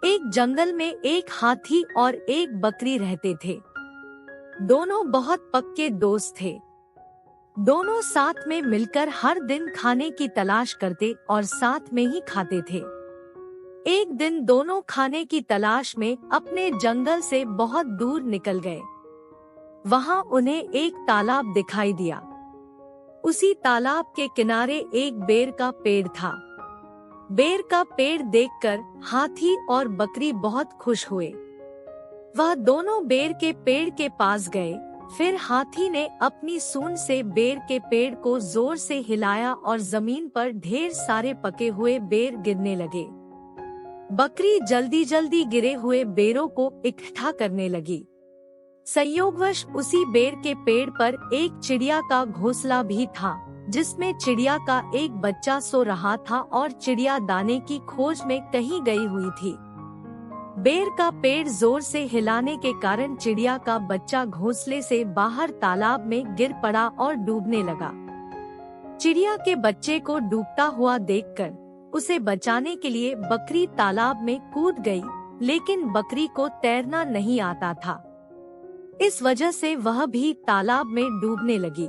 एक जंगल में एक हाथी और एक बकरी रहते थे। दोनों बहुत पक्के दोस्त थे। दोनों साथ में मिलकर हर दिन खाने की तलाश करते और साथ में ही खाते थे। एक दिन दोनों खाने की तलाश में अपने जंगल से बहुत दूर निकल गए। वहां उन्हें एक तालाब दिखाई दिया। उसी तालाब के किनारे एक बेर का पेड़ था। बेर का पेड़ देखकर हाथी और बकरी बहुत खुश हुए। वह दोनों बेर के पेड़ के पास गए। फिर हाथी ने अपनी सूंड से बेर के पेड़ को जोर से हिलाया और जमीन पर ढेर सारे पके हुए बेर गिरने लगे। बकरी जल्दी जल्दी गिरे हुए बेरों को इकट्ठा करने लगी। संयोगवश उसी बेर के पेड़ पर एक चिड़िया का घोंसला भी था, जिसमें चिड़िया का एक बच्चा सो रहा था और चिड़िया दाने की खोज में कहीं गई हुई थी। बेर का पेड़ जोर से हिलाने के कारण चिड़िया का बच्चा घोंसले से बाहर तालाब में गिर पड़ा और डूबने लगा। चिड़िया के बच्चे को डूबता हुआ देखकर उसे बचाने के लिए बकरी तालाब में कूद गई, लेकिन बकरी को तैरना नहीं आता था। इस वजह से वह भी तालाब में डूबने लगी।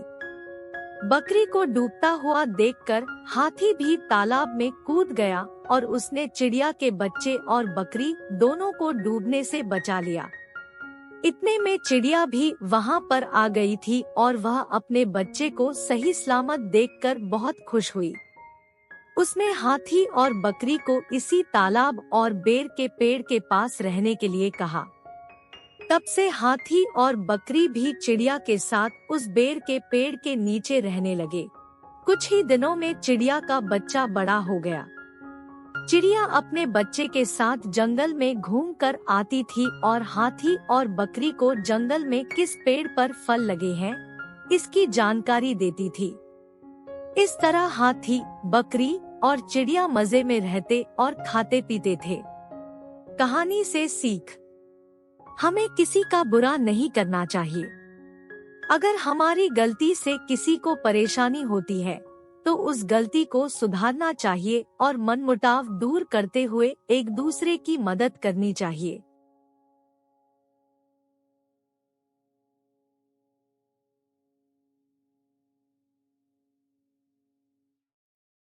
बकरी को डूबता हुआ देखकर हाथी भी तालाब में कूद गया और उसने चिड़िया के बच्चे और बकरी दोनों को डूबने से बचा लिया। इतने में चिड़िया भी वहां पर आ गई थी और वह अपने बच्चे को सही सलामत देखकर बहुत खुश हुई। उसने हाथी और बकरी को इसी तालाब और बेर के पेड़ के पास रहने के लिए कहा। तब से हाथी और बकरी भी चिड़िया के साथ उस बेर के पेड़ के नीचे रहने लगे। कुछ ही दिनों में चिड़िया का बच्चा बड़ा हो गया। चिड़िया अपने बच्चे के साथ जंगल में घूमकर आती थी और हाथी और बकरी को जंगल में किस पेड़ पर फल लगे हैं, इसकी जानकारी देती थी। इस तरह हाथी, बकरी और चिड़िया मजे में रहते और खाते पीते थे। कहानी से सीख: हमें किसी का बुरा नहीं करना चाहिए। अगर हमारी गलती से किसी को परेशानी होती है तो उस गलती को सुधारना चाहिए और मनमुटाव दूर करते हुए एक दूसरे की मदद करनी चाहिए।